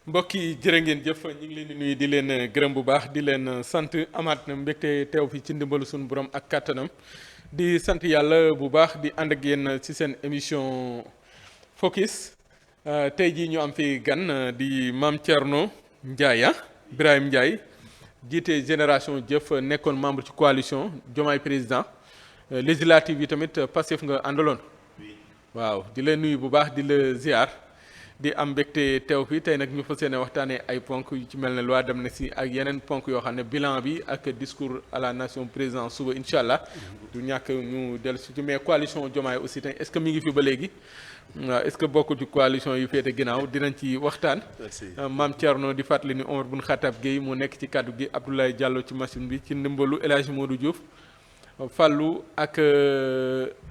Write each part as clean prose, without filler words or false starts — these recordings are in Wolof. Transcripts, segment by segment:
mbokk yi jërë ngeen jëf ñu ngi leen di nuyu di leen gërëm bu baax di leen sant amaat na mbégte teew fi ci ndimbalu suñu borom ak kàttanam di sant yàlla bu baax di ànd ak yéen ci seen émission Focus tey jii ñu am fi gan di Mame Thierno Ndiaye Birahim Ndiaye jiite génération jëf nekkoon membre ci coalition Diomaye président législative yi tamit Pastef nga àndaloon waaw di leen nuyu bu baax di la ziar. di am mbégte teew fi tey nag ñu fas yéene waxtaanee ay ponk yu ci mel ne loi d'amnistie ak yeneen ponk yoo xam ne bilan bi ak discours à la nation président suba incha allah du ñàkk ñu dellu si ci mais coalition Diomaye aussi tey est-ce que mi ngi fi ba léegi waaw est-ce que bokkul ci coalition yu féete ginnaaw dinañ ci waxtaan. Mame Thierno di fàttali ni Omar Bun Khattab Gueye moo nekk ci kaddu gi Abdoulaye Diallo ci machine bi ci ndimbalu El Hadji Modou Diouf. Fallou ak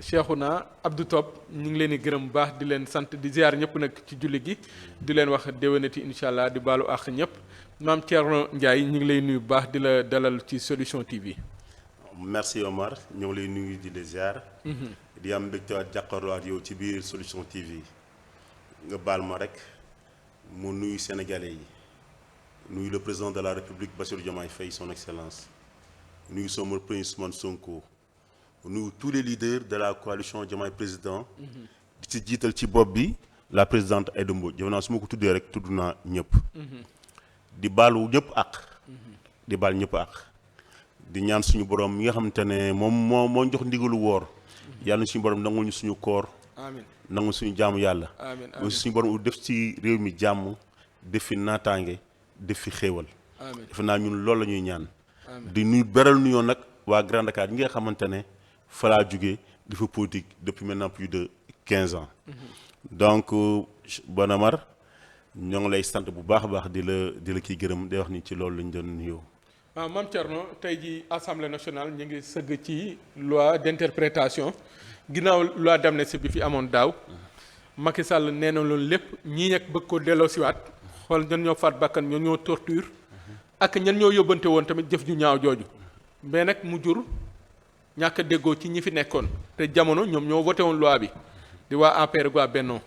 Cheikhouna Abdou Top ñu ngi leen di gërëm bu baax di leen sant di ziar ñëpp nag ci julli gi di leen wax déwénati incha allah di baalu àq ñëpp Mame Thierno Ndiaye ñu ngi lay nuyu bu baax di la dalal ci Solution TV. merci Omar ñoo ngi lay nuyu di la ziar. di am mbégte ak jàkkaarloo ak yow ci biir Solution TV nga baal ma rek mu nuyu sénégalais yi nuyu le président de la République Bassirou Diomaye Faye son excellence. nuyu sama premier Ousmane Sonko nuyu tous les leaders de la coalition Diomaye président di ci jiital ci bopp bi la présidente Aïda Mbodj jëf naa su ma ko tuddee rek tudd naa ñëpp di baalu ñëpp ak di baal ñëpp ak di ñaan suñu borom mi nga xamante ne moom moo jox ndigalu woor yàlla na suñu borom nangul ñu suñu koor amiin nangul suñu jaamu yàlla amiin aussi suñu borom def ci réew mi jàmm def fi naataange def fi xéewal defe naa ñun loolu la ñuy ñaan di nuyu beral nuyoo nag waa Grand Dakar ñi nga xamante ne fa laa jugee di fa politique depuis maintenant plus de 15 ans. donc Bon Amar ñoo ngi lay sant bu baax a baax di la kiy gërëm day wax ni ci loolu lañ doon nuyoo. waaw Mame Thierno tey ji assemblée nationale ñu ngi sëgg ci loi d'interprétation ginnaaw loi d'amnistie bi fi amoon daaw Macky Sall nee na loolu lépp ñii nag bëgg ko delloosiwaat xool ñan ñoo faat bakkan ñoo ñoo torture. ak ñan ñoo yóbbante woon tamit jëf ju ñaaw jooju mais nag mu jur ñàkk a déggoo ci ñi fi nekkoon te jamono ñoom ñoo voté woon loi bi di waa APR ak waa Benno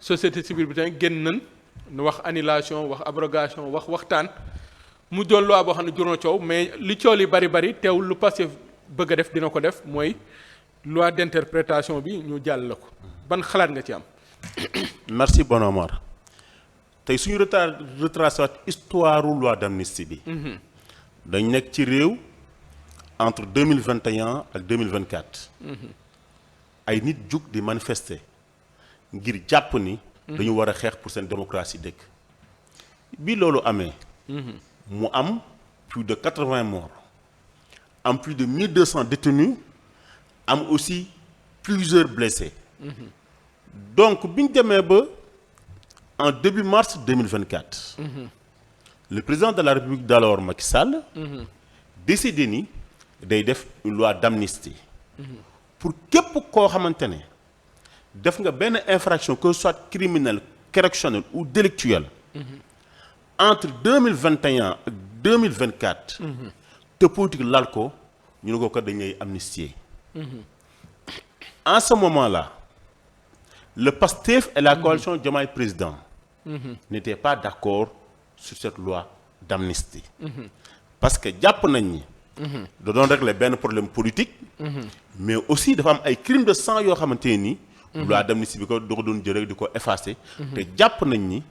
société civile bi tamit génn nañ nu wax annulation wax abrogation wax waxtaan mu doon loi boo xam ne jur na coow mais li coow li bari teewul lu Pastef bëgg a def dina ko def mooy loi d'interprétation bi ñu jàll la ko ban xalaat nga ci am. merci Bon Omar tey suñu retracé waat histoire loi d'amnistie bi. dañ nekk ci réew entre 2021 ak 2024. ay nit jug di manifester ngir jàpp ni. dañu war a xeex pour seen démocratie dëkk. bi loolu amee. mu am plus de 80 morts. am plus de 1200 détenus. am aussi plusieurs blessés. donc biñ demee ba. en début mars 2024, le président de la République d'alors Macky Sall décidé ni day def une loi d'amnistie pour képp koo xamante ne def nga benn infraction que ce soit criminelle correctionnelle ou délictuelle entre 2021 ak 2024 te politique lal ko ñu ne ko kat dañ lay amnistier en ce moment-là le PASTEF et la coalition Diomaye président n'étaient pas d'accord sur cette loi d'amnistie parce que jàpp nañ ni da doon régler benn problème politique mais aussi dafa am ay crimes de sang yoo xamante ni loi d'amnistie bi ko da ko doon jël rek di ko effacer te jàpp nañ ni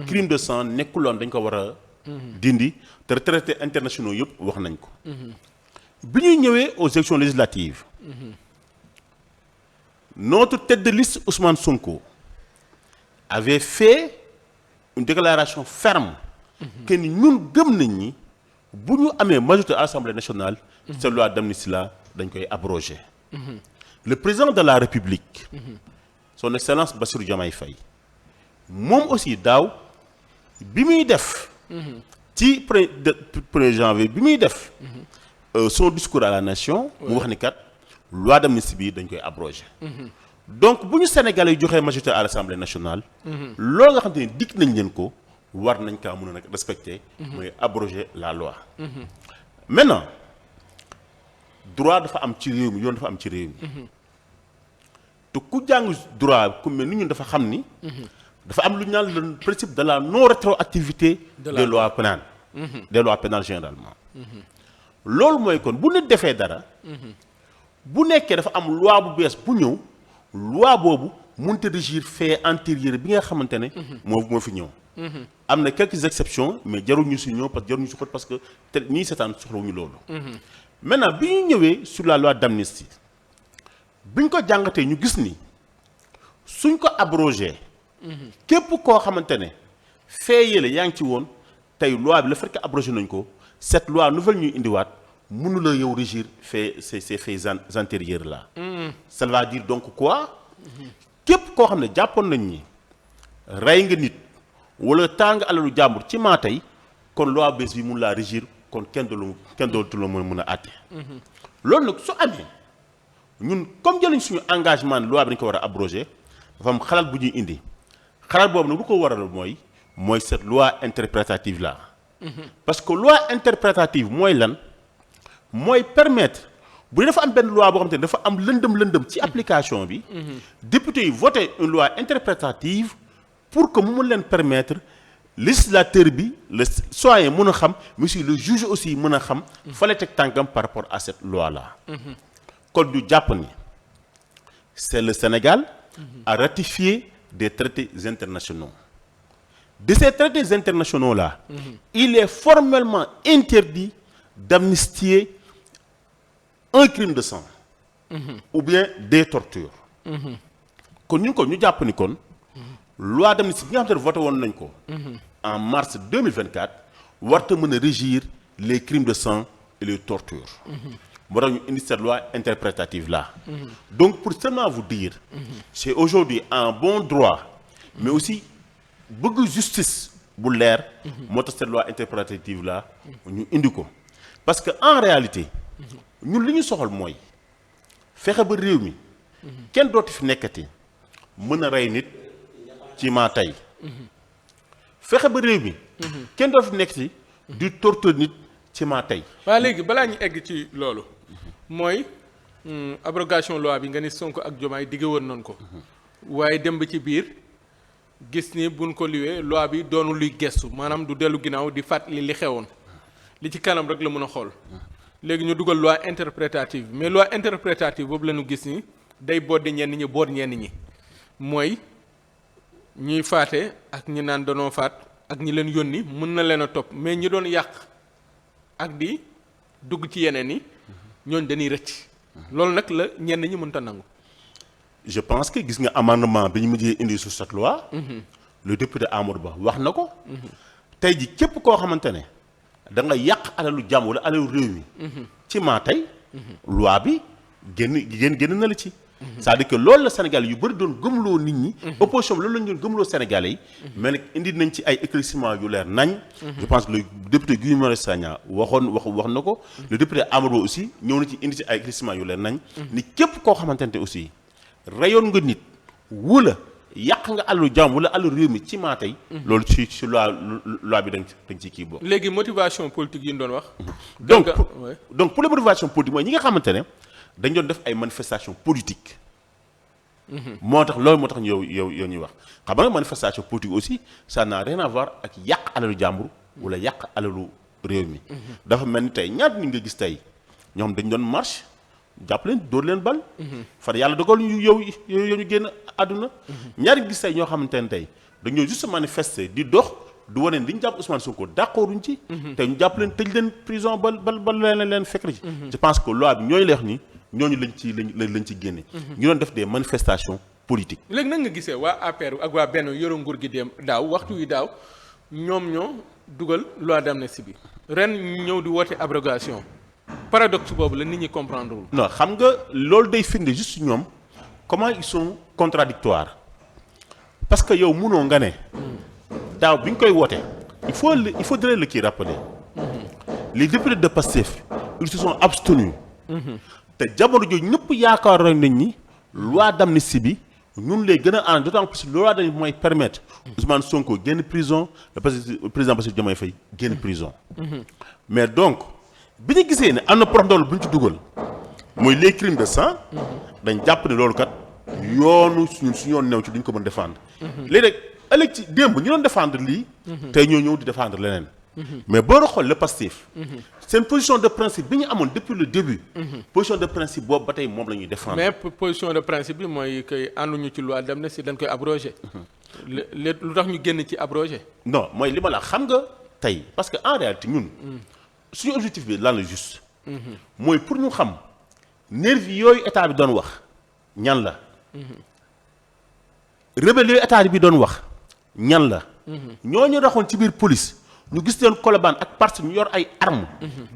crime de sang nekkuloon dañ ko war a dindi te traités internationaux yëpp wax nañ ko bi ñuy ñëwee aux élections législatives notre tête de liste Ousmane Sonko avait fait une déclaration ferme que ni ñun gëm nañ ni bu ñu amee majorité à l'Assemblée nationale cette loi d'amnistie là dañ koy abroger le président de la République son excellence Bassirou Diomaye Faye moom aussi daaw bi muy def ci 1er janvier bi muy def son discours à la nation mu wax ni kat loi d'amnistie bi dañ koy abroger donc bu ñu Sénégalais yi joxee majorité à l'Assemblée nationale loolu nga xam te ni dikk nañ leen ko war nañ kaa mën a nag respecter mooy abroger la loi maintenant droit dafa am ci réew mi yoon dafa am ci réew mi te ku jàng droit ku mel ni ñun dafa xam ni dafa am lu ñu naan le principe de la non rétroactivité des lois pénales des lois pénales généralement loolu mooy kon bu nit defee dara bu nekkee dafa am loi bu bees bu ñëw loi boobu mënut a régir fait antérieur bi nga xamante ne moo fi ñëw am na quelques exceptions mais jarul ñu si ñëw parce que te ñii seetaan soxlawuñu loolu maintenant bi ñu ñëwee sur la loi d'amnistie bi ñu ko jàngatee ñu gis ni suñ ko abrogé képp koo xamante ne fee yële yaa ngi ci woon tey loi bi la fekk abrogé nañ ko cette loi nouvelle ñuy indiwaat mënu la yow régir fait ces faits antérieurs là ça veut dire donc quoi képp koo xam ne jàppoon nañ ni rey nga nit wala taal nga alalu jàmbur ci maa tey kon loi bees bi mun laa régir kon kenn dootu la mën a àtte loolu nag su amee ñun comme jëluñ suñu engagement ne loi bi dañ ko war a abroger dafa am xalaat bu ñuy indi xalaat boobu nag lu ko waral mooy cette loi interprétative là parce que loi interprétative mooy lan mooy permettre bu dafa am benn loi boo xam te ne dafa am lëndëm ci application bi député yi voté une loi interprétative pour que mu mën leen permettre législateur bi le citoyen mën a xam mais aussi le juge aussi mën a xam fa la teg tànkam par rapport à cette loi là kon du jàpp ni c'est le Sénégal à ratifier des traités internationaux de ces traités internationaux là il est formellement interdit d'amnistier un crime de sang ou bien des tortures kon ñu jàpp ni kon loi d'amnistie bi nga xam ne voté woon nañ ko en mars 2024 warta mën a régir les crimes de sang et les tortures moo tax ñu indi cette loi interprétative là donc pour seulement vous dire c'est aujourd'hui en bon droit mais aussi bëgg justice bu leer moo tax cette loi interprétative là ñu indi ko parce que en réalité ñun li ñu soxal mooy fexe ba réew mi kenn dootu fi nekkati mën a rey nit ci maa tey fexe ba réew mi kenn dootu fi nekkati di torture nit ci maa tey waaw léegi balaa ñu egg ci loolu mooy abrogation loi bi nga ni Sonko ak Diomaye digge woon nañ ko waaye dem ba ci biir gis ni buñ ko liwee loi bi doonu luy gestu maanaam du dellu ginnaaw di fàttali li xewoon li ci kanam rek la mën a xool léegi ñu dugal loi interprétative mais loi interprétative boobu la ñu gis ni day boddi ñenn ñi boot ñenn ñi mooy ñuy faate ak ñi naan danoo faat ak ñi leen yónni mën na leen a topp mais ñi doon yàq ak di dugg ci yeneen yi ñooñ dañuy rëcc loolu nag la ñenn ñi mënta nangu. je pense que gis nga amendement bi ñu mujjee indi sur cette loi le député Amadou Ba wax na ko tey ji képp koo xamante ne da nga yàq alalu jàmm wala alalu réew mi ci maa tey loi bi génn na la ci c'est-à-dire que loolu la Sénégal yu bëri doon gëmloo nit ñi opposition bi loolu lañu doon gëmloo Sénégalais yi mais nag indi nañ ci ay éclaircissement yu leer nañ je pense que le député Guy Marius Sagna wax na ko le député Amadou Ba aussi ñëw na ci indi ci ay éclaircissement yu leer nañ ni képp koo xamante ne aussi rayoon nga nit wala yàq nga alalu jàmm wala alalu réew mi ci maa tey loolu ci loi bi dañ ci kii boobu léegi motivation politique yi ñu doon wax donc pour les motivations politiques mooy ñi nga xamante ne dañ doon def ay manifestations politiques moo tax yow ñuy wax xam nga manifestation politique aussi ça n'a rien à voir ak yàq alalu jàmbur wala yàq alalu réew mi dafa mel ni tey ñaata nit nga gis tey ñoom dañ doon marche jàpp leen dóor leen bal far yàlla dogal ñu yow ñu génn àdduna ñaari gis tey ñoo xamante ne tey dañoo juste manifester di dox du wane li ñu jàpp Ousmane Sonko d'accorduñ ci te ñu jàpp leen tëj leen prison ba leen fekk ci je pense que loi bi ñooñu lay wax ni ñooñu lañ ci génne ñu doon def des manifestations politiques léegi nag nga gisee waa APR ak waa benn yoro nguur gi dem daaw waxtu wi daaw ñoom ñoo dugal loi d'amnistie bi ren ñëw di woote abrogation paradoxe boobu la nit ñi comprendre wul non xam nga loolu day firnde juste ñoom comment ils sont contradictoires parce que yow mënoo nga ne daaw bi ñu koy woote il faudrait le kii rappeler les députés de Pastef ils se sont abstenus te jamono jooju ñëpp yaakaaroon nañ ni loi d'amnistie bi ñun lay gën a ànd d'autant plus loi d'amnistie mooy permettre Ousmane Sonko génn prison le président Bassirou Diomaye Faye génn prison mais donc bi ñu gisee ne am na prox ndool bu ñu ci dugal mooy les crimes de sang dañ jàpp ne loolu kat yoonu suñu yoon new ci duñ ko mën défendre léegi ëllëg ci démb ñu doon défendre lii. tey ñoo ñëw di défendre leneen. mais boo doon xool le Pastef. seen position de principe bi ñu amoon depuis le début. position de principe boobu ba tey moom la ñuy défendre. mais position de principe bi mooy que ànduñu ci loi d'amnistie dañ koy abrogé. lu tax ñu génn ci abrogé. non mooy li ma la xam nga tey parce que en réalité ñun. suñu objectif bi lan la juste. mooy pour ñu xam nervi yooyu état bi doon wax ñan la. rebelle yooyu état bi doon wax ñan la. ñooñu raxoon ci biir police ñu gis leen Colobane ak parti ñu yor ay armes.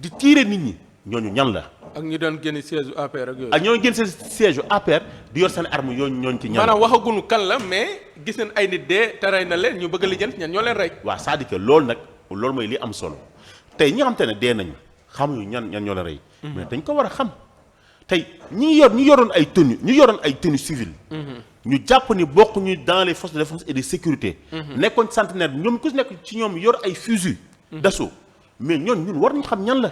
di tirer nit ñi ñooñu ñan la. ak ñi doon génn siège APR ak yooyu. ak ñooñu génn seen siège APR di yor seen armes ñooñu ci ñan la. maanaam waxaguñu kan la mais gis nañ ay nit dee te rey na leen ñu bëgg a lijjanti ñan ñoo leen rey. waaw c'est-à-dire que loolu nag loolu mooy li am solo tey ñi nga xam te ne dee nañu xamuñu ñan ñoo leen rey. mais dañ ko war a xam. tey ñi yoroon ay tenue civile. ñu jàpp ni bokk ñu dans les forces de défense et de sécurité. nekkoon centenaire bi ñoom ku si nekk ci ñoom yor ay fusil d'assaut mais ñun war nañu xam ñan la.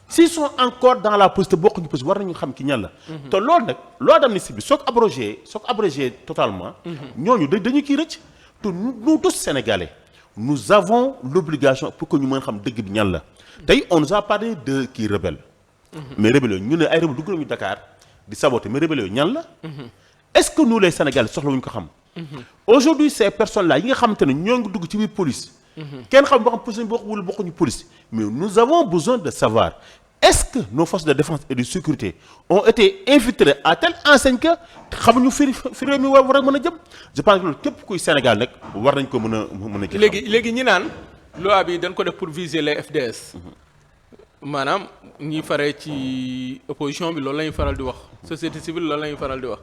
s'ils sont encore dans la police te bokk ñu police war nañu xam ki ñan la. te loolu nag loi d'amnistie bi soo ko abrogé totalement. ñooñu dañu kii rëcc. te nous tous sénégalais nous avons l'obligation pour que ñu mën xam dëgg bi ñan la. tey on nous a parlé de kii rebelle. mais rebelle yooyu ñu ne ay rebelle dugg nañu Dakar di saboter mais rebelle yooyu ñan la. est-ce que nous les Sénégalais soxlawuñu ko xam. aujourd'hui ces personnes là yi nga xamante ne ñoo ngi dugg ci biir police. kenn xam boo xam police lañu bokk wala bokkuñu police. mais nous avons besoin de savoir est-ce que nos forces de défense et de sécurité ont été infiltrées à telle enseigne que xamuñu fi réew mi war a mën a jëm. je pense que loolu képp kuy Sénégal nag war nañ ko mën a. léegi ñi naan loi bi dañ ko def pour viser les FDS. maanaam ñi faree ci opposition bi loolu la ñuy faral di wax société civile loolu la ñuy faral di wax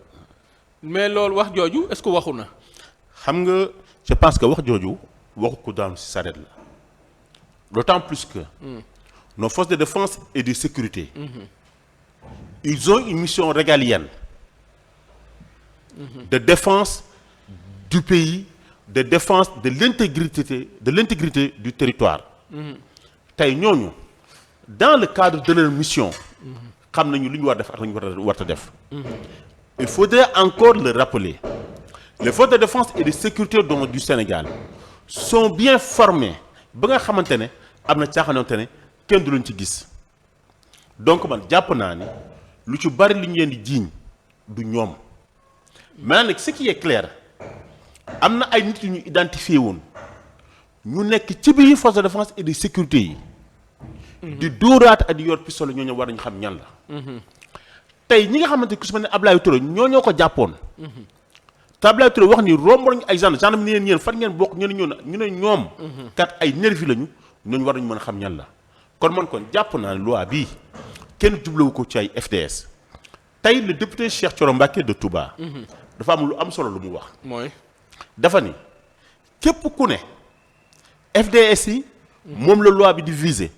mais loolu wax jooju est-ce que waxu na. xam nga je pense que wax jooju waxu ko daanu ci sareet la d'autant plus que. nos forces de défense et de sécurité. ils ont une mission régalienne. de défense du pays de défense de l'intégrité du territoire. tey ñooñu. dans le cadre de leur mission xam nañu lu ñu war def ak lu ñu war a def. il faudrait encore le rappeler les forces de défense et de sécurité du Sénégal sont bien formées ba nga xamante ne am na caaxaanante ne kenn du leen ci gis donc man jàpp naa ni lu ci bari li ñu leen di jiiñ du ñoom maintenant nag ce qui est clair am na ay nit yu ñu identifié woon ñu nekk ci biir forces de défense et de sécurité yi. di dóoraat ak di yor pistolet ñooñu war nañu xam ñan la. tey ñi nga xamante ku su ma ne Ablaye Touré ñoo ko jàppoon. te Ablaye Touré wax ni romb nañu ay gendarme ni leen yéen fan ngeen bokk ñu ne ñoom. kat ay nervi lañu ñooñu war nañu mën a xam ñan la. kon jàpp naa ne loi bii kenn jubluwu ko ci ay FDS. tey le député Cheikh Thioro Mbacké de Touba. dafa am lu am solo lu mu wax. mooy dafa ni képp ku ne FDS yi. moom la loi bi di viser.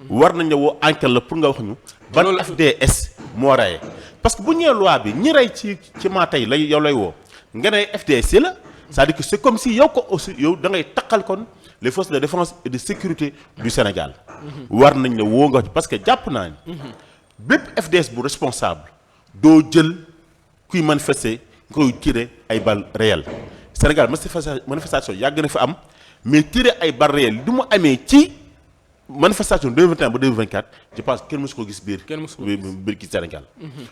war nañ la woo enquête la pour nga wax ñu. ban FDS moo reyee parce que bu ñëwee loi bi ñi rey ci maa tey lay yow lay woo nga ne FDS la c'est-à-dire que c'est comme si yow ko aussi yow da ngay takkal kon les forces de défense et de sécurité du Sénégal. war nañ la woo nga wax parce que jàpp naa ni. bépp FDS bu responsable doo jël kuy manifester nga koy tirer ay balles réelles Sénégal manifestation yàgg na fi am mais tirer ay balles réelles li mu amee ci. manifestation 2021 ba 2024 je pense kenn mësu ko gis biir ci Sénégal.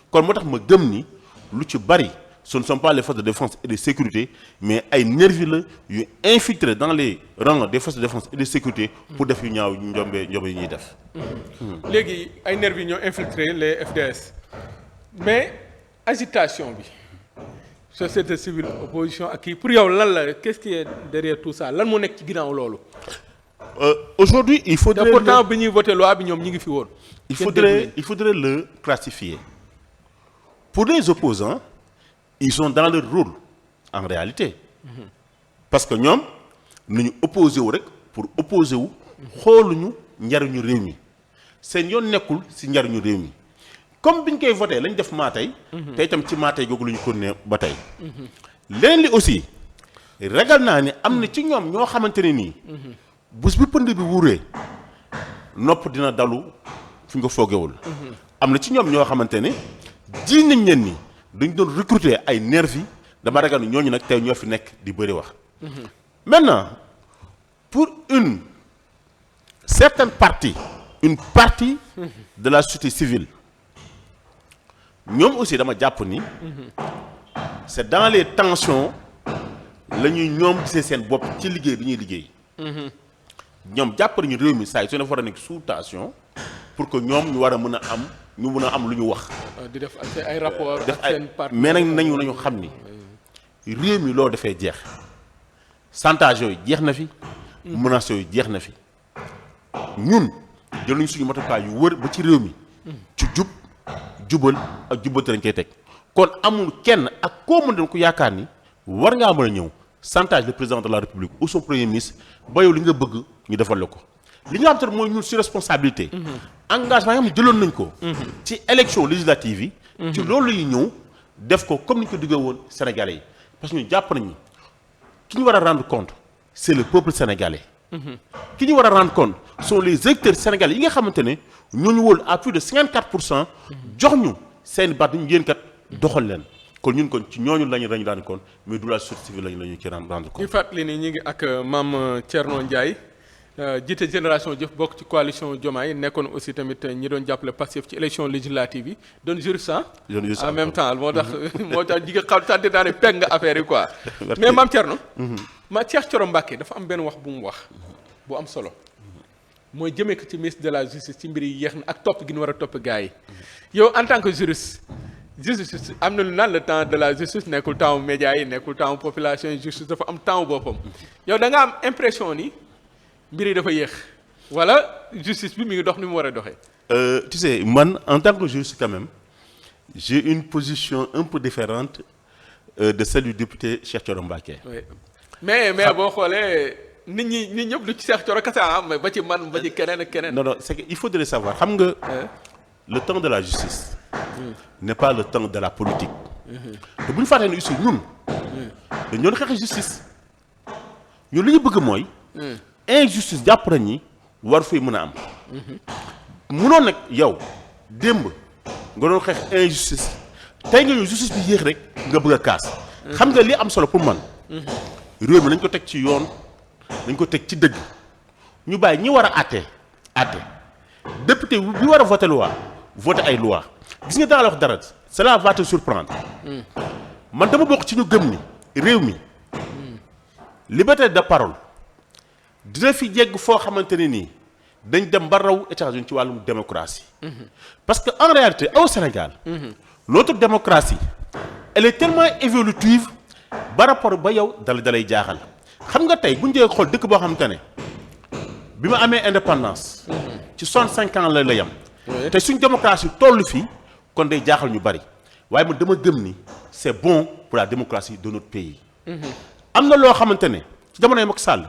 kon moo tax ma gëm ni lu ci bari ce ne sont pas les forces de défense et de sécurité mais ay nervis la yu infiltré dans les rangs des forces de défense et de sécurité pour def yu ñaaw njombe yi ñuy def. léegi ay nervis ñoo infiltré les FDS mais agitation bi société civile opposition ak kii pour yow lan la qu'est-ce qui est derrière tout ça lan moo nekk ci ginnaaw loolu. Aujourd'hui il faudrait. te pourtant bi ñuy voté loi bi ñoom ñi ngi fi woon. il faudrait le classifier. Pour les opposants ils sont dans leur rôle en réalité. parce que ñoom nañu opposé wu rek pour opposé wu. xooluñu njariñu réew mi seen yoon nekkul ci njariñu réew mi comme biñ koy voté lañ def maa tey. te itam ci maa tey googu la ñu continuer ba tey. leneen li aussi ragal naa ni am na ci ñoom ñoo xamante ne nii. bés bi pënd bi wuuree nopp dina dalu fi nga foogewul. am na ci ñoom ñoo xamante ne ji nañ leen ni dañ doon recruter ay nervi dama ragal ni ñooñu nag tey ñoo fi nekk di bëri wax. maintenant pour une partie de la société civile ñoom aussi dama jàpp ni c'est dans les tensions la ñuy ñoom gisee seen bopp ci liggéey bi ñuy liggéey ñoom jàpp nañu réew mi saa yi su ne war a nekk sous tension pour que ñoom ñu war a mën a am lu ñu wax. di def ay rapport ak seen parti mais nag nañu xam ni réew mi loo defee jeex chantage yooyu jeex na fi. menaces yooyu jeex na fi ñun jël nañu suñu matukaay yu wër ba ci réew mi. ci jubal ak jubbante lañ koy teg kon amul kenn ak koo mën doon ku yaakaar ni war ngaa mën a ñëw chantage le président de la république ou son premier ministre ba yow li nga bëgg ñu defal la ko li nga xam te ne mooy ñun si responsabilité. engagement yi nga xam ne jëloon nañ ko. ci élection législative yi. ci loolu la ñuy ñëw def ko comme ni ñu ko diggee woon Sénégalais yi parce que ñu jàpp nañu ki ñu war a rendre compte c'est le peuple sénégalais. ki ñu war a rendre compte sont les électeurs sénégalais yi nga xamante ne ñooñu wóolu à plus de 54% jox ñu seen baat ñu yéen kat doxal leen kon ñun kon ci ñooñu lañu rendre compte mais du la société civile lañu ci rendre compte. ñu fàttali ni ñu ngi ak Mame Thierno Ndiaye jiite génération jëf bokk ci coalition Diomaye nekkoon aussi tamit ñi doon jàppale Pastef ci élection législative yi doon juriste en même temps moo tax jigéen xam sànni naa ne pegg nga affaire yi quoi. mais Mame Thierno. Cheikh Thioro Mbacké dafa am benn wax bu mu wax bu am solo mooy jëmee ko ci ministre de la justice ci mbir yi yéex na ak topp gi ñu war a topp gars yi yow en tant que juriste am na lu naan le temps de la justice nekkul temps médias yi nekkul temps population yi justice dafa am temps boppam yow da nga am impression ni mbir yi dafa yéex wala justice bi mi ngi dox ni mu war a doxee. Tu sais man en tant que juriste quand même j'ai une position un peu différente de celle du député Cheikh Thioro Mbacké. Oui. mais boo xoolee nit ñëpp lu ci Cheikh Thioro kese ba ci man ba ci keneen ak keneen. non c'est que il faudrait savoir xam nga. le temps de la justice. n'est pas le temps de la politique. te bu ñu fàttee ne aussi ñun. dañu doon xeex justice. ñun li ñu bëgg mooy. injustice jàpp nañ ni war fay mën a am. munoon nag yow démb nga doon xeex injustice tey nga yow justice bi yéex rek nga bëgg a kaas. xam nga li am solo pour man. réew mi nañ ko teg ci yoon nañ ko teg ci dëgg ñu bàyyi ñi war a àtte député bi war a voter loi voter ay loi gis nga daa la wax dara cela va te surprendre man dama bokk ci ñu gëm ni réew mi liberté de parole dina fi jegg foo xamante ne nii dañ dem ba raw États-Unis ci wàllum démocratie parce que en réalité au Sénégal notre démocratie elle est tellement évolutive par rapport ba yow dalay jaaxal xam nga tey bu ñu dee xool dëkk boo xamante ne bi ma amee indépendance ci 65 ans la yam te suñ démocratie toll fii kon day jaaxal ñu bari waaye man dama gëm ni c'est bon pour la démocratie de notre pays. am na loo xamante ne ci jamonoy Macky Sall.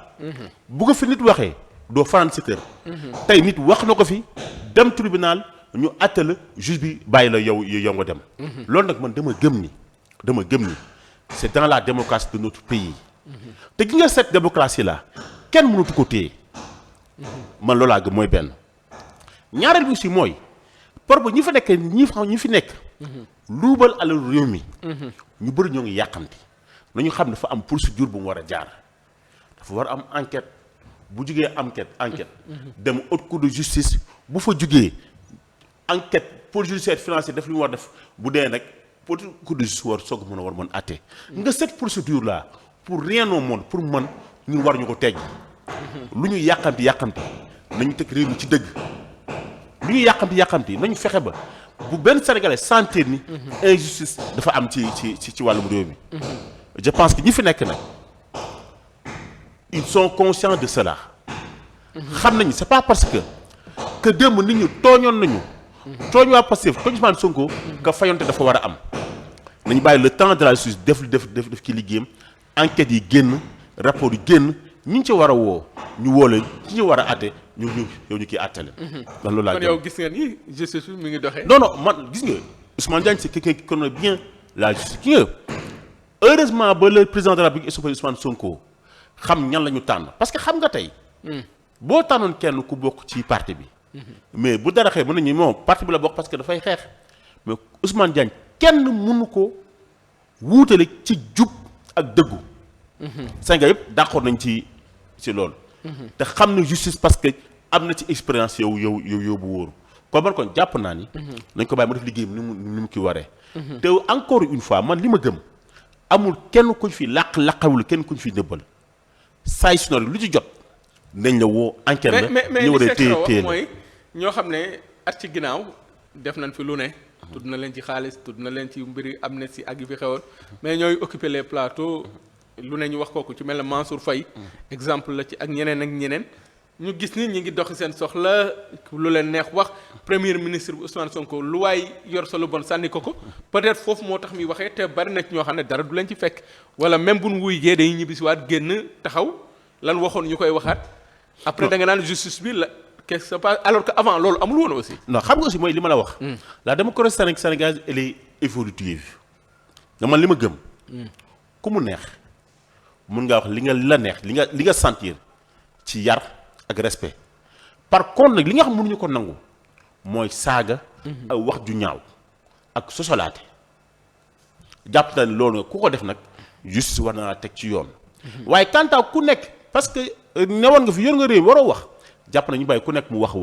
bu ko fi nit waxee doo fanaan sa kër. tey nit wax na ko fi dem tribunal ñu àtte la juge bi bàyyi la yow nga dem. loolu nag man dama gëm ni c'est dans la démocratie de notre pays. te gi nga cette démocratie là kenn mënatu ko téye. man loolaa gëm mooy benn. ñaareel bi aussi mooy pour ba ñi fa nekk ñi fi nekk. luubal alalu réew mi. ñu bëri ñoo ngi yàqamti nañu xam ne dafa am procédure bu mu war a jaar dafa war a am enquête bu jugee enquête. dem haute cour de justice bu fa jugee enquête pôle judiciaire financier def li mu war def bu dee nag haute cour de justice war soog war mën àtte. nga cette procédure là pour rien au monde pour man ñun war ñu ko teggi. lu ñu yàqamti nañu teg réew mi ci dëgg. lu ñu yàqamti nañu fexe ba bu benn sénégalais sentir ni injustice dafa am ci wàllum réew mi. je pense que ñi fi nekk nag ils sont conscients de cela. xam nañu c'est pas parce que démb nit ñu tooñoon nañu. tooñ waa Pastef tooñ Ousmane Sonko nga fayonte dafa war a am. nañu bàyyi le temps de la justice def ci liggéeyam enquêtes yi génn rapport yi génn ñi ñu ci war a woo ñu woo leen ci ñu war a àtte ñu kiy àttale. ndax loolu laa kon yow gis nga ni justice bi mi ngi doxee. non man gis nga Ousmane Diagne c'est quelqu'un qui connaît bien la justice ki nga heureusement ba le président de la République Ousmane Sonko xam ñan la ñu tànn parce que xam nga tey. boo tànnoon kenn ku bokk ci parti bi. mais bu dara xëy mën nañu moom parti bi la bokk parce que dafay xeex mais Ousmane Diagne kenn mënu ko wuutale ci jub ak dëggu. Sénégal yëpp d'accord nañ ci loolu. te xam na justice parce que am na ci expérience yow bu wóoru kon jàpp naa ni. nañ ko bàyyi mu def liggéeyam ni mu ki waree. te encore une fois man li ma gëm amul kenn kuñ fi laqawul kenn kuñ fi nëbbal saa su lu ci jot nañ la woo enquête la. mais li Cheikh mooy ñoo xam ne at ci ginnaaw def nañ fi lu ne. tudd na leen ci xaalis tudd na leen ci mbiri amnistie ak yu fi xewoon mais ñooy occuper les plateaux lu ne ñu wax kooku ci mel ne Mansour Faye exemple la ci ak ñeneen ñu gis ni ñi ngi doxi seen soxla lu leen neex wax premier ministre bi Ousmane Sonko lu waay yor sa lu bon sànni ko peut-être foofu moo tax muy waxee te bari na ci ñoo xam ne dara du leen ci fekk wala même bu nu wuy jee dañuy ñibbisiwaat génn taxaw lan waxoon ñu koy waxaat après da nga naan justice bi la qu'est-ce qui se passe alors que avant loolu amul woon aussi. non xam nga aussi mooy li ma la wax. la démocratie sénégalaise elle est évolutive. man li ma gëm. ku mu neex mun ngaa wax li la neex li nga sentir ci yar ak respect par contre nag li nga xam mënuñu ko nangu mooy saaga. ak wax ju ñaaw ak sosolaate. jàpp na loolu nga ku ko def nag justice war na teg ci yoon. waaye quant à ku nekk parce que newoon nga fi yor nga réew waroo wax. jàpp nañu bàyyi ku nekk mu wax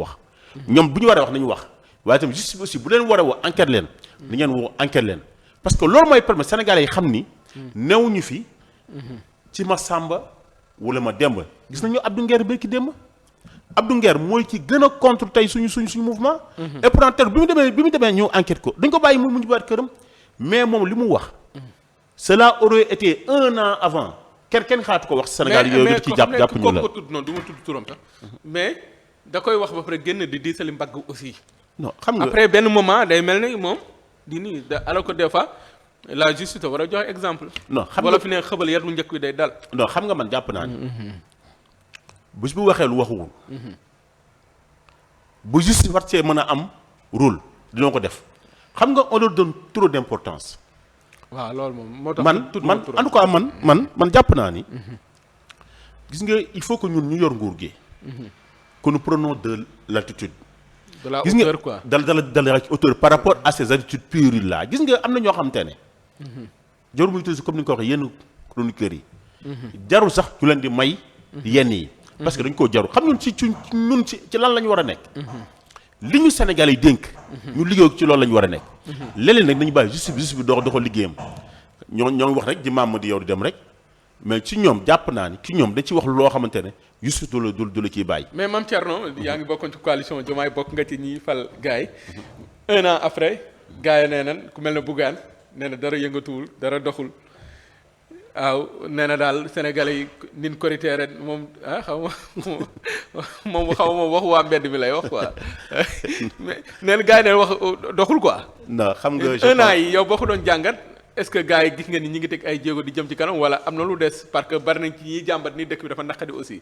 ñoom bu ñu waree wax nañu wax waaye tamit justice aussi bu leen war a woo enquête leen ni ngeen woo enquête leen parce que loolu mooy permettre sénégalais yi xam ni newuñu fi ci ma sàmba wala ma demba gis nañu Abdou Nguer béyki démb Abdou Nguer mooy ci gën a contre tey suñu mouvement et pourtant tey bi mu demee ñëw enquête ko dañ ko bàyyi mu baat këram mais moom li mu wax cela aurait été 1 an avant kenn xaatu ko wax Sénégal yooyu ci jàpp ñu la ko tudd noonu du ma tudd turam sax mais da koy wax ba pare génn di diisali mbagg aussi. non xam nga après benn moment day mel ni moom di nii alors que des fois la justice war a joxe exemple. non xam nga wala fi ne xëbal yar mu njëkk wi day dal. non xam nga man jàpp naa ni bés bu waxee lu waxuwul. bu justice war cee mën a am rôle dina ko def xam nga on leur donne trop d'importance. waaw loolu moom moo tax man en tout cas man jàpp naa ni gis nga il faut que ñun ñu yor nguur gi que nous prenons de l'altitude de la hauteur quoi de la hauteur par rapport à ces attitudes puériles là gis nga am na ñoo xamante ne jarul muy tuuti comme ni nga ko waxee yenn chroniqueurs yi jarul sax ñu leen di may yenn yi parce que dañ koo jarul xam ñun ci lan la ñu war a nekk li ñu Sénégal yi dénk ñu liggéey ci loolu la ñu war a nekk léeg-léeg nag nañu bàyyi justice bi doxal liggéeyam ñoo ngi wax rek di maam di yow di dem rek mais ci ñoom jàpp naa ni ci ñoom dañ ci wax loo xamante ne justice du la ciy bàyyi. mais Mame Thierno yaa ngi bokkoon ci coalition Diomaye bokk nga ci ñiy fal gars yi 1 an après gars yi nee nañ ku mel ne Bougane nee na dara yëngatuwul dara doxul waaw nee na daal Sénégalais yi nin korité ren moom xaw ma wax waa mbedd mi lay wax quoi mais nee na gars yi nee wax doxul quoi. non xam nga 1 an yi yow boo ko doon jàngat. est-ce que gars yi gis nga ni ñi ngi teg ay jéego di jëm ci kanam wala am na lu des parce que bari nañ ci ñiy jàmbat ni dëkk bi dafa naqadi aussi.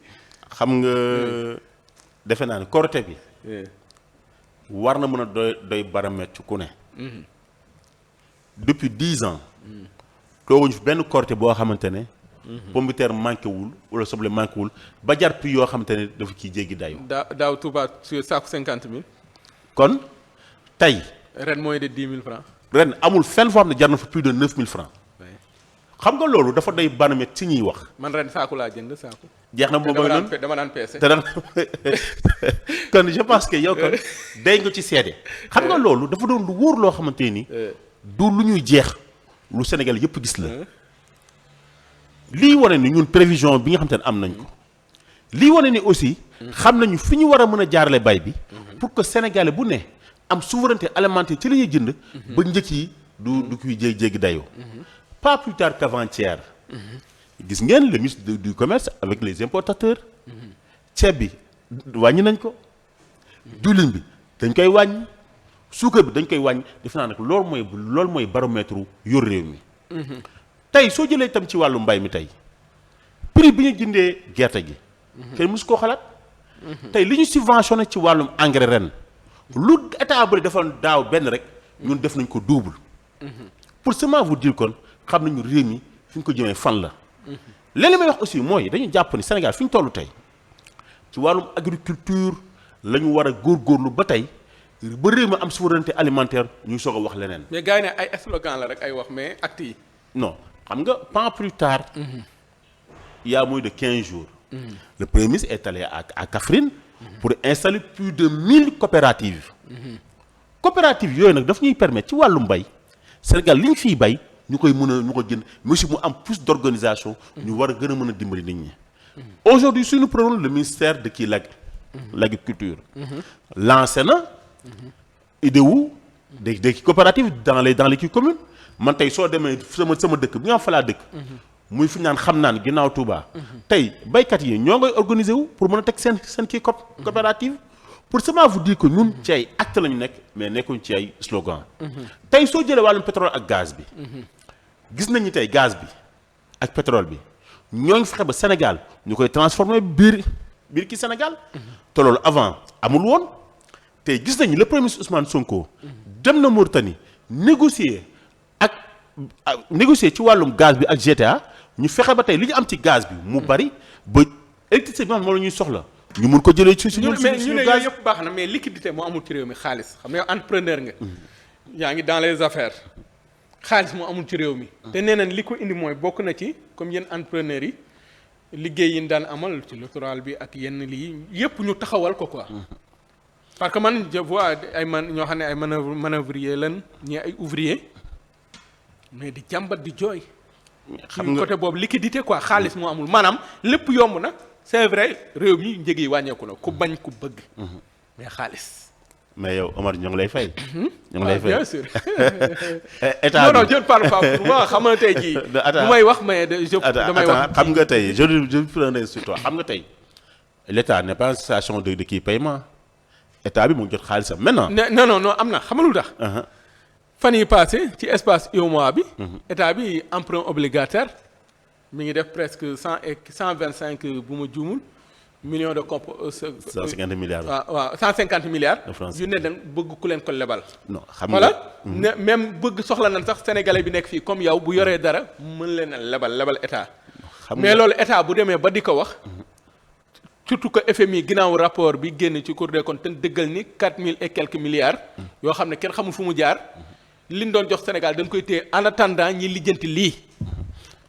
xam nga defe naa ne Korité bi. war na mën a doy baromètre ku ne. depuis 10 ans. tooguñu fi benn Korité boo xamante ne. pomme de terre manqué wul wala soble manqué wul ba jar prix yoo xamante ne dafa ciy jéggi dayu. daaw Touba sur saako 50 000. kon tey. ren mooy de 10 000 francs. ren amul fenn foo xam ne jar na fa plus de 9000 francs xam nga loolu dafa doy baromètre ci ñuy wax. man ren saako laa jënd saako. jeex na moom mooy noonu dama daan peese. te daan kon je pense que yow kon day nga ci seede. xam nga loolu dafa doon lu wóor loo xamante ni. du lu ñuy jeex lu Sénégal yëpp gis la. lii wane ni ñun prévision bi nga xamante ne am nañ ko. lii wane ni aussi. xam nañu fi ñu war a mën a jaarale bay bi. pour que Sénégalais bu ne. am souveraineté alimentaire ci la ñuy jënd. ba njëkk yi du kuy jéggi dayoo. pas plus tard qu'avant-hier. gis ngeen le ministre du commerce avec les importateurs. ceeb bi wàññi nañ ko. diwlin bi dañ koy wàññi. suukar bi dañ koy wàññi def naa nag loolu mooy baromètre yor réew mi. tey soo jëlee itam ci wàllu mbay mi tey prix bi ñu jëndee gerte gi. kenn mësu koo xalaat. tey li ñu subventionné ci wàllum engrais ren. lu état bëri defoon daaw benn rek ñun def nañ ko double. pour seulement vous dire kon xam nañu réew mi fi ñu ko jëmee fan la. léeg-léeg may wax aussi mooy dañu jàpp ni Sénégal fi ñu toll tey ci wàllum agriculture la ñu war a góorgóorlu ba tey ba réew mi am souveraineté alimentaire ñuy soog a wax leneen. mais gars yi ne ay slogan la rek ay wax mais actes yi. non xam nga pas plus tard. il y a moins de 15 jours. Le Premier ministre est allé à Kaffrine pour installer plus de 1000 coopératives. Coopératives yooyu nag daf ñuy permettre ci wàllu mbay Sénégal li ñu fiy bay ñu koy mën a ñu ko jënd mais aussi mu am plus d'organisation. ñu war a gën a mën a dimbali nit ñi. Aujourd'hui si nous prenons le ministère de l'agriculture. lancé na idée wu des coopératives dans les communes. man tey soo demee sama dëkk bi nga fa laa dëkk. muy fi ñu naan xam naan ginnaaw Touba. tey baykat yi ñoo ngay organiser wu pour mën a teg seen kii coopérative. pour seulement vous dire que ñun ci ay acte la ñu nekk mais nekkuñ ci ay slogan. tey soo jëlee wàllum pétrole ak gaz bi. gis nañu tey gaz bi ak pétrole bi ñoo ngi fexe ba Sénégal ñu koy transformer biir ki Sénégal. te loolu avant amul woon tey gis nañu le premier ministre Ousmane Sonko. dem na Mauritanie négocier ci wàllum gaz bi ak GTA ñu fexe ba tey li ñu am ci gaz bi mu bari ba électricité bi nga xam moom la ñuy soxla. ñu mun ko jëlee ci suñu mais ñu ne yooyu yëpp baax na mais liquidité moo amul ci réew mi xaalis xam nga yow entrepreneur nga. yaa ngi dans les affaires xaalis moo amul ci réew mi. te nee nañ li ko indi mooy bokk na ci comme yenn entrepreneurs yi liggéey yi ñu daan amal ci littoral bi ak yenn lii yëpp ñu taxawal ko quoi. parce que man je vois ay ñoo xam ne ay manœuvrier lan ñii ay ouvrier mais di jàmbat di jooy. xam nga côté boobu liquidité quoi xaalis moo amul maanaam lépp yomb na. c'est vrai réew mi njëg yi wàññeeku na ku bañ ku bëgg. mais xaalis. mais yow Omar ñoo ngi lay fay. ñoo ngi lay fay bien sûr. état bi non je ne parle pas pour moi xam nga tey jii. bu may wax mais damay wax. xam nga tey je prendrai sur toi xam nga tey l'état n'est pas en situation de kii paiement état bi mu ngi jot xaalisam maintenant. non am na xam nga lu tax. fan yii passé ci espace UEMOA bi. état bi emprunt obligataire. mi ngi def presque 125 bu ma juumul millions de comp. 150 milliards. waaw 150 milliards. de francs yu ne dañ bëgg ku leen ko lebal. non xam nga voilà ne même bëgg soxla nañ sax sénégalais bi nekk fii comme yow bu yoree dara mën leen a lebal état. mais loolu état bu demee ba di ko wax. surtout que FMI ginnaaw rapport bi génn ci Cour des comptes te dëggal ni 4000 et quelques milliards. yoo xam ne kenn xamul fu mu jaar. liñ doon jox Sénégal dañ koy téye en attendant ñi lijjanti lii.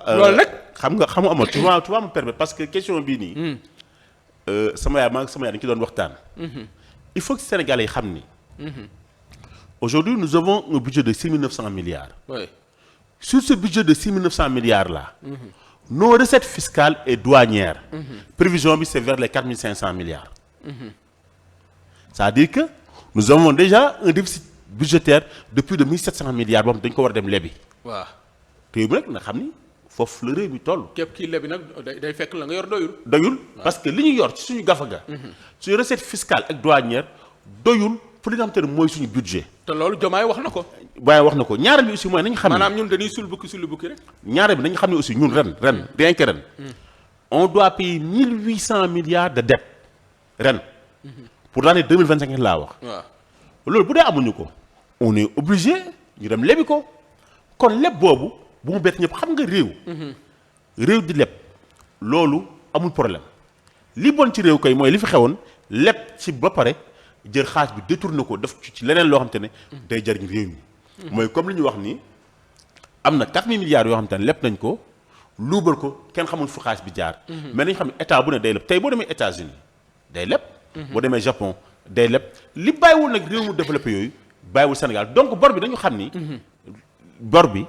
loolu nag xam nga amoon tu vas me permettre parce que question bii nii. sama yaay dañu ci doon waxtaan. il faut que Sénégalais yi xam ni. aujourd'hui nous avons un budget de 6900 milliards. oui. Sur ce budget de 6900 milliards là. nos recettes fiscales et douanières. prévision bi c'est vers les 4500 milliards. c'est-à-dire que nous avons déjà un déficit budgétaire de plus de 1700 milliards boo xam dañu ko war a dem lebi. waaw. te yow nag na xam ni. foofu la réew mi toll. képp kii lebi nag day fekk la nga yor doyul. parce que li ñu yor ci suñu gafaga. suñu recette fiscale ak douanière doyul pour li nga xamante ne mooy suñu budget. te loolu Diomaye wax na ko. waaye wax na ko ñaareel bi aussi mooy nañu xam ne maanaam ñun dañuy sul bukki rek. ñaareel bi nañu xam ne aussi ñun ren rien que ren. on doit payer 1800 milliards de dette ren. pour l'année 2025 laa wax. waaw loolu bu dee amuñu ko. on est obligé ñu dem lebi ko kon leb boobu. bu mu bett ñëpp xam nga réew di leb loolu amul problème li bon ci réew kay mooy li fi xewoon leb ci ba pare jël xaalis bi détourné ko def ci leneen loo xam te ne day jariñ réew mi mooy comme li ñu wax nii am na 4000 milliards yoo xam te ne leb nañ ko luubal ko kenn xamul fu xaalis bi jaar mais nañ xam ne état bu ne day leb tey boo demee États-Unis day leb boo demee Japon day leb li bàyyiwul nag réew mu développé yooyu bàyyiwul Sénégal donc bor bi dañu xam ni bor bi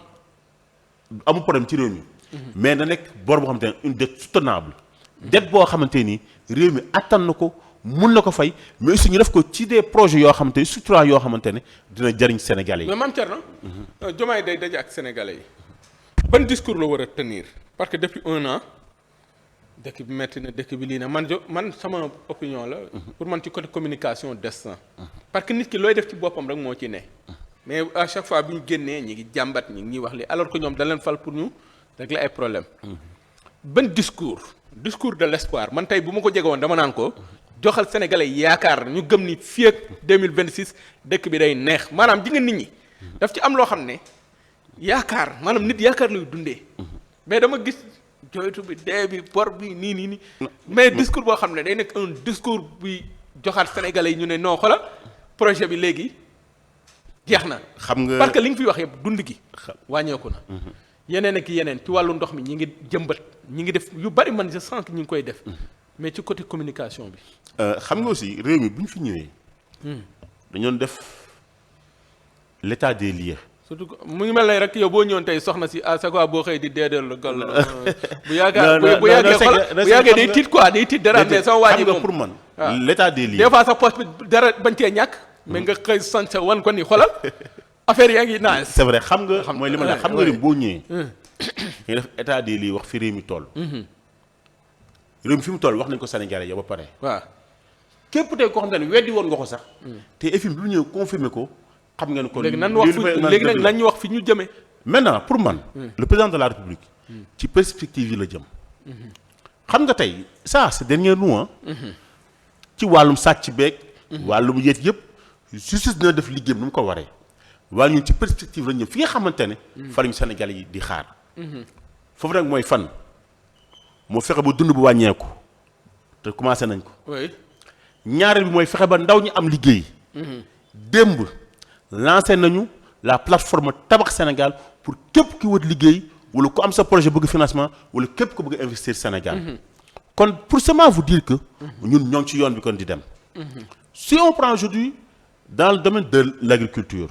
amul problème ci réew mi mais na nekk bor boo xamante ne une dette soutenable dette boo xamante ni réew mi attan na ko mun na ko fay mais aussi ñu def ko ci des projets yoo xamante ne structurants yoo xamante ne dina jariñ Sénégalais yi. mais Mame Thierno. Diomaye day daje ak Sénégalais yi. ban discours la war a tenir parce que depuis 1 an dëkk bi metti na dëkk bi lii na man sama opinion la. pour man ci côté communication destin parce que nit ki looy def ci boppam rek moo ci ne. mais à chaque fois bi ñu génnee ñi ngi jàmbat ñi ngi wax li alors que ñoom da leen fal pour ñu régler ay problème ban discours de l'espoir man tey bu ma ko jege woon dama naan ko joxal sénégalais yaakaar ñu gëm ni fii ak 2026 dëkk bi day neex maanaam ji nga nit ñi daf ci am loo xam ne yaakaar maanaam nit yaakaar lay dundee mais dama gis joytu bi dee bi bor bi nii mais discours boo xam ne day nekk un discours bi joxaat sénégalais yi ñu ne non xoolal projet bi léegi jeex na. xam nga parce que li nga fi wax yëpp dund gi. wàññeeku na. yeneen ak yeneen ci wàllu ndox mi ñi ngi jëmbat ñi ngi def yu bari man je sens que ñi ngi koy def mais ci côté communication bi. xam nga aussi réew mi bu ñu fi ñëwee. dañoon def l'état des lieux. surtout mu ngi mel ne rek yow boo ñëwoon tey soxna si à chaque fois boo xëy di deedeel la gal bu yàggee day tiit quoi day tiit dara mais sama waa ji moom pour man l'état des lieux des fois sa poche bi dara bañ cee ñàkk mais nga xëy sant wan ko ni xoolal affaire yaa ngi naan c'est vrai xam nga mooy li ma la xam nga boo ñëwee nga def état des lieux wax fi réew mi toll réew mi fi mu toll wax nañ ko Sénégalais yow ba pare waaw képp tey koo xam ne weddi woon nga ko sax te FMI bi lu ñëw confirmer ko xam nga ne kon léegi nag nañ ñu wax fi ñu jëmee. maintenant pour man. le président de la République. ci perspective yi la jëm. xam nga tey ça c'est dernier nous ci wàllum sàcc beeg. wàllum yéet yëpp justice dina def liggéeyam nu mu ko waree. waaye ñun ci perspective la ñu fi nga xamante ne. fa lañu Sénégal yi di xaar. foofu nag mooy fan. moo fexe ba dund bu wàññeeku te commencé nañ ko. oui ñaareel bi mooy fexe ba ndaw ñi am liggéey. démb. lancé nañu la plateforme Tabax Sénégal pour képp ki wër liggéey wala ku am sa projet bëgg financement wala képp ku bëgg investir Sénégal. kon pour seulement vous dire que. ñun ñoo ngi ci yoon bi kon di dem. si on prend aujourd'hui dans le domaine de l'agriculture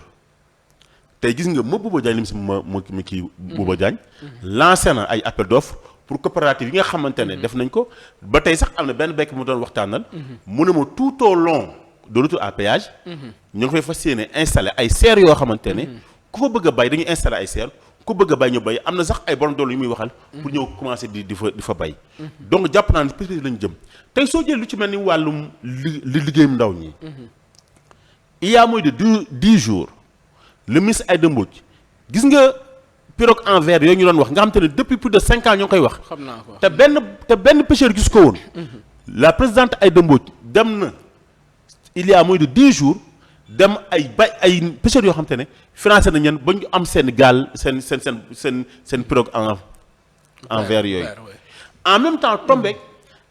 tey gis nga Bouba Diagne lim si ma kii Bouba Diagne. lancé na ay appel d'offres pour coopérative yi nga xamante ne def nañ ko ba tey sax am na benn béykat mu doon waxtaanal. mu ne ma tout au long. de retour à péage. ñu ngi fay fas yéene installé ay serre yoo xamante ne. ku fa bëgg a bay dañuy installé ay serre ku bëgg a bay ñu bay am na sax ay borom doole yu muy waxal. pour ñëw commencé di fa bay. donc jàpp naa ne perspective lañu jëm tey soo jëlee lu ci mel ni wàllum liggéeyum ndaw ñi. il y a moins de 10 jours le ministre Aïda Mbodj gis nga pirogue en verre yooyu ñu doon wax nga xamante ne depuis plus de 5 ans ñoo ngi koy wax. xam naa ko te benn pêcheur gis ko woon. la présidente Aïda Mbodj dem na. il y a moins de 10 jours dem ay pêcheurs yoo xam te ne financé nañ leen ba ñu am seen gaal seen pirogue en verre yooyu. en même temps tombé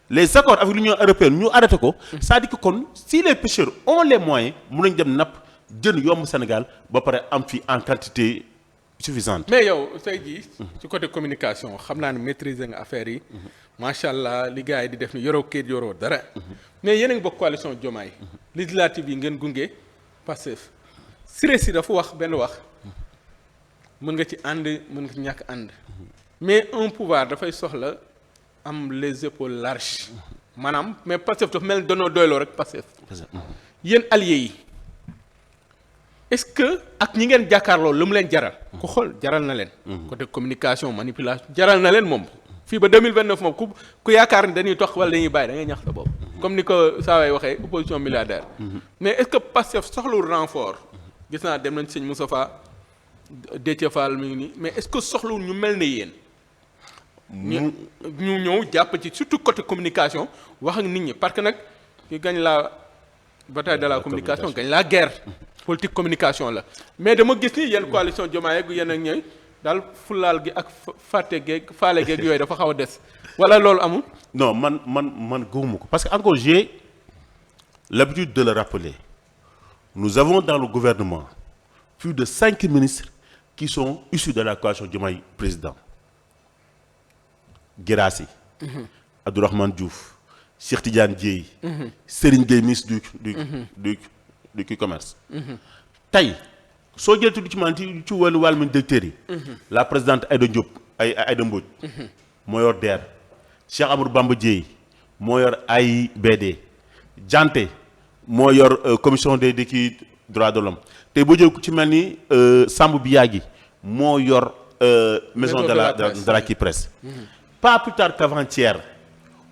les accords avec l'Union européenne ñu arrêté ko. c'est-à-dire que kon si les pêcheurs ont les moyens mun nañ dem napp jën yomb Sénégal ba pare am fi en quantité suffisante. mais yow tey jii. ci côté communication xam naa ne maîtriser nga affaire yi. macha allah li gars yi di def ni yoroo kayit yoroo dara. mais yéen a ngi bokk coalition Diomaye. législative yi ngeen gunge Pastef. Siré Sy dafa wax benn wax mën nga ci ànd mën nga ci ñàkk ànd. mais un pouvoir dafay soxla am les épaules larges. maanaam mais Pastef dafa mel ni danoo doyloo rek Pastef. yéen alliés yi est-ce que ak ñi ngeen jàkkaarloo lu mu leen jaral. ku xool jaral na leen. côté communication manipulation jaral na leen moom. fii ba 2029 moom ku yaakaar ni dañuy tox wala dañuy bàyyi da ngay ñax sa bopp. comme ni ko saa waay waxee opposition milliardaire. mais est-ce que Pastef soxlawul renfort. gis naa dem nañ sëñ Moustapha Déthié Fall mi ngi nii mais est-ce que soxlawul ñu mel ne yéen. ñu ñëw jàpp ci surtout côté communication wax ak nit ñi parce que nag ki gagne la bataille de la communication gagne la guerre. politique communication la mais dama gis ni yenn coalition Diomaye ak yenn ak ñooy. daal fulaal gi ak fàtte geeg faale geeg yooyu dafa xaw a des wala loolu amul. non man gëwuma ko parce que encore j'ai l'habitude de le rappeler nous avons dans le gouvernement plus de 5 ministres qui sont issus de la coalition Diomaye président Guirassy Abdourahmane Diouf Cheikh Tidiane Dièye Serigne Gueye ministre du commerce tey soo jëlee tuuti ci wàllum directeur yi. la présidente Aïda Diop Aïda Mbodj. moo yor DER. Cheikh Amadou Bamba Dièye moo yor AIBD. Dianté moo yor commission des droits de l'homme tey boo jël ku ci mel ni Sambou Biagui moo yor maison de la Presse. pas plus tard qu'avant-hier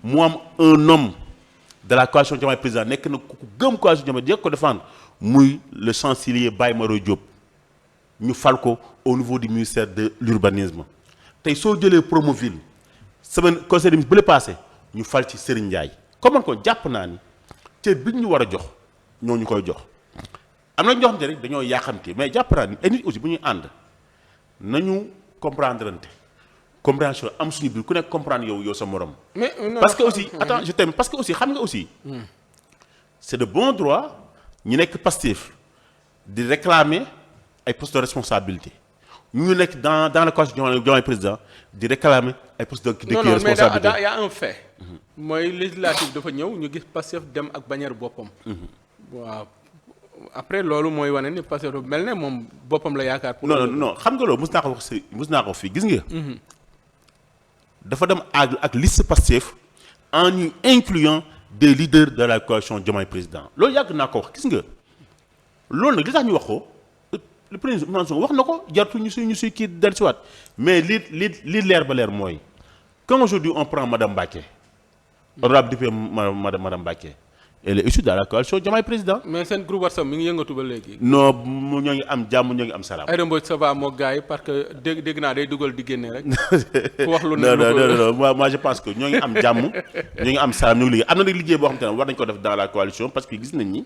mu am un homme de la coalition Diomaye président nekk na ku gëm coalition Diomaye di ko défendre muy le chancelier Baye Maro Diop. ñu fal ko au niveau du ministère de l'urbanisme tey soo jëlee Promoville semaine conseil des ministres bu la passé ñu fal ci Serigne Ndiaye comme man ko jàpp naa ni te biñ ñu war a jox ñoo ñu koy jox am na ñoo xam ne rek dañoo yàqamte mais jàpp naa ni ay nit aussi bu ñuy ànd nañu comprendre compréhension am suñu biir ku nekk comprendre yow sa morom. mais parce que aussi attends je t'aime parce que aussi xam nga aussi. c'est de bon droit ñu nekk Pastef di réclamer. ay postes de responsabilité ñu nekk dans la coalition Diomaye président di réclamer ay postes de responsabilité. mais y a un fait. mooy législative dafa ñëw ñu gis Pastef dem ak bannière boppam. waaw après loolu mooy wane ni Pastef dafa mel ne moom boppam la yaakaar. pour non xam nga loolu mos naa ko fii gis nga. dafa dem ak liste Pastef en y incluant des leaders de la coalition Diomaye président loolu yàgg naa ko wax gis nga loolu nag li tax ñu wax ko le premier ministre wax na ko jartu ñu suy kii dellusiwaat mais li leer ba leer mooy quand aujourd'hui on prend madame Mbacké honorable député madame Mbacké elle est issue de la coalition Diomaye président. mais seen groupe WhatsApp mi ngi yëngatu ba léegi. non ñoo ngi am jàmm ñoo ngi am salaam. Aïda Mbodj ça va moo gars yi parce que dégg naa day dugal di génne rek. ku wax lu ne non moi je pense que ñoo ngi am jàmm ñoo ngi am salaam ñoo ngi liggéey am na nag liggéey boo xam te ne war nañu ko def dans la coalition parce que gis nañ ni.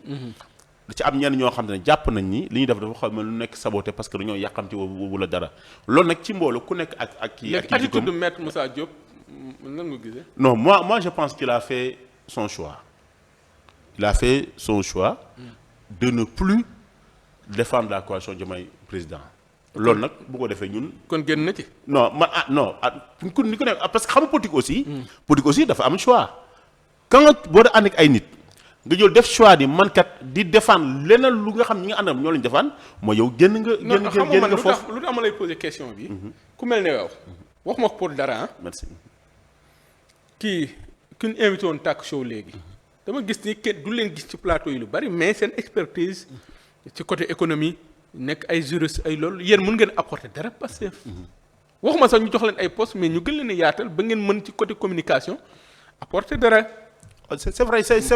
da ci am ñenn ñoo xam te ne jàpp nañ ni li ñuy def dafa xaw ma lu nekk saboté parce que dañoo yàqamti wala dara loolu nag ci mbooloo ku nekk ak kii. léegi attitude de maître Moussa Diop nan nga gisee. non moi je pense qu'il a fait son choix. Il a fait son choix de ne plus défendre la coalition Diomaye président loolu nag bu ko defee ñun. kon génn na ci. non ni ko nekk parce que xam nga politique aussi. politique aussi dafa am choix. quand boo da ànd ak ay nit nga jël def choix ni man kat di défendre leneen lu nga xam ñi nga àndam ñoo leen défendre mooy yow génn nga. génn nga foofu lu tax ma lay poser question bi. ku mel ne yow. waxuma ko pour dara merci. kii ku ñu invité woon Talk Show léegi. dama gis ni kenn du leen gis ci plateau yi lu bari mais seen expertise ci côté économie nekk ay juristes ay loolu yéen mën ngeen apporter dara Pastef waxuma sax ñu jox leen ay postes mais ñu gën leen a yaatal ba ngeen mën ci côté communication apporter dara. c'est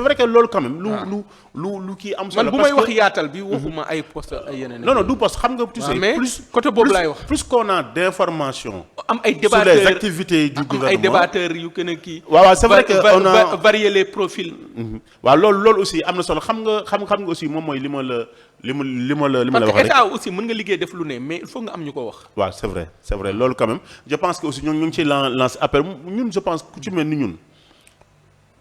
vrai que loolu quand même. lu kii am solo. man bu may wax yaatal bi waxuma ay postes ay yeneen. non du poste xam nga. tu sais mais plus côté boobu laay wax. plus qu'on a d'informations. am ay débatteurs sur les activités du gouvernement am ay débatteurs yu gën a kii. waaw c'est vrai que on a varier les profils. waaw loolu aussi am na solo xam nga aussi moom mooy li ma la wax rek. parce que état aussi mën nga liggéey def lu ne mais il faut nga am ñu ko wax. waaw c'est vrai loolu quand même je pense que aussi ñu ngi ciy lancer appel ñun je pense ku ci mel ni ñun.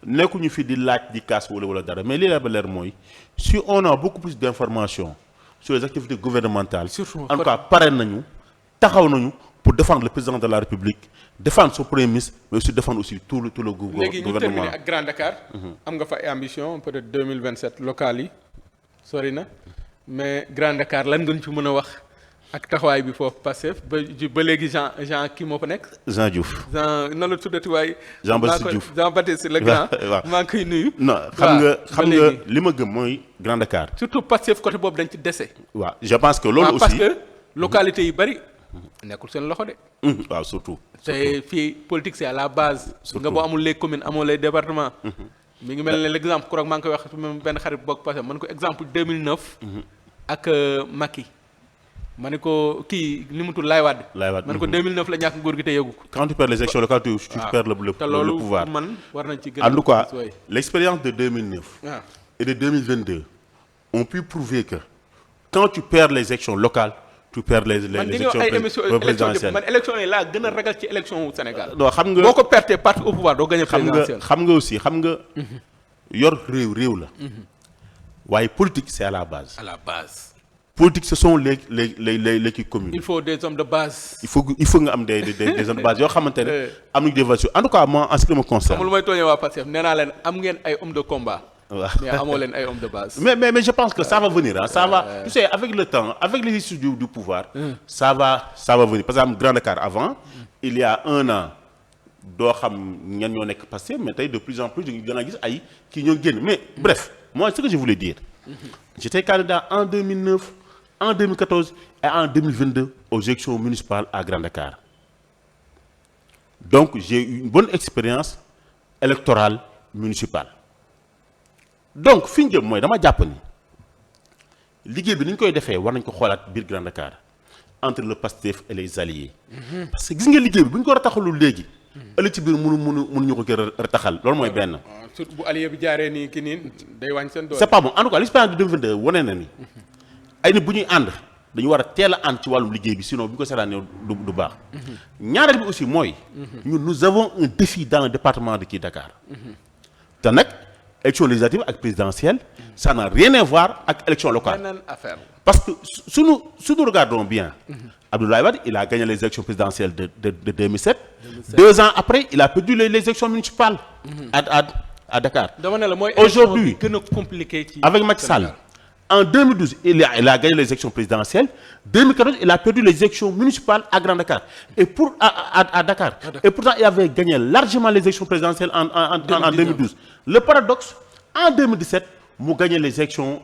nekkuñu fi di laaj di kaas wala dara mais lii la ba leer mooy si on a beaucoup plus d'informations sur les activités gouvernementales. surtout en tout cas pare nañu taxaw nañu pour défendre le président de la République défendre son premier ministre mais aussi défendre aussi tout le gouvernement. léegi ñu terminer ak Grand Dakar. am nga fa ay ambition peut-être 2027 locales yi sori na mais Grand Dakar lan nga ñu ci mën a wax. ak taxawaay bi foofu Pastef ba léegi Jean kii moo fa nekk. Jean Diouf. nan la tuddati waay. Jean Baptiste Diouf Jean Baptiste le grand. maa ngi koy nuyu. non xam nga li ma gëm mooy Grand Dakar. surtout Pastef côté boobu dañ ci dese. waaw je pense que loolu aussi parce que localité yi bari nekkul seen loxo de. waaw surtout. te fii politique c'est à la base. nga boo amul les communes amoo les départements. mi ngi mel ne l'exemple keroog maa ngi koy wax benn xarit bokk Pastef man ko exemple 2009. ak Macky. ma ne ko kii li mu tudd Laye Wade. ma ne ko 2009 la ñàkk nguur gi te yëgu ko. quand tu perds les élections locales tu perds le pouvoir. te loolu pour man war nañ ci gën a. en tout cas l'expérience de 2009. et de 2022 ont pu prouver que quand tu perds les élections locales tu perds les élections présidentielles. man élections yi laa gën a ragal ci élection wu Sénégal. non xam nga boo ko pertee parti au pouvoir doo gagner présidentielle. xam nga yor réew la. waaye politique c'est à la base. politique ce sont les kii communes. il faut des hommes de base. il faut nga am des hommes de base yoo xamante ne am nañu des valeurs en tout cas moi en ce qui me concerne. amul may tooñee waa Pastef nee naa leen am ngeen ay hommes de combat. waaw mais amoo leen ay hommes de base. mais je pense que ça va venir ça va tu sais avec le temps avec les issues du pouvoir. ça va venir par exemple Grand Dakar avant. il y a 1 an doo xam ñan ñoo nekk Pastef mais tey de plus en plus dañu gën a gis ay kii ñoo génn mais bref moi ce que je voulais dire. j'étais candidat en 2009. en 2014 et en 2022 aux élections municipales à Grand Dakar donc j'ai eu une bonne expérience électorale municipale donc fi ñu jëm mooy dama jàpp ni liggéey bi ni ñu koy defee war nañ ko xoolaat biir Grand Dakar entre le PASTEF et les alliés. parce que gis nga liggéey bi bu ñu ko rataxalul léegi. ëllëg ci biir mënuñu ko rataxal loolu mooy benn. surtout bu allié bi jaaree nii ki nii day wàññi seen doole. c'est pas bon en tout cas l'expérience de 2022 wane na ni. ay nit bu ñuy ànd dañu war a teel a ànd ci wàllum liggéey bi sinon bu ñu ko seetaanee du baax. ñaareel bi aussi mooy. ñun nous avons un défi dans le département de Dakar. te nag élection législative ak présidentielle ça n'a rien à voir ak élection locale. beneen affaire parce que si nous regardons bien. Abdoulaye Wade il a gagné les élections présidentielles de 2007. 2 ans après il a perdu les élections municipales. à Dakar. dama ne la mooy aujourd'hui gën a compliqué ci avec Macky Sall. En 2012, il a gagné les élections présidentielles. 2014, il a perdu les élections municipales à Grand Dakar. Et à Dakar. Et pourtant, il avait gagné largement les élections présidentielles en 2012. Le paradoxe, en 2017, nous gagné les élections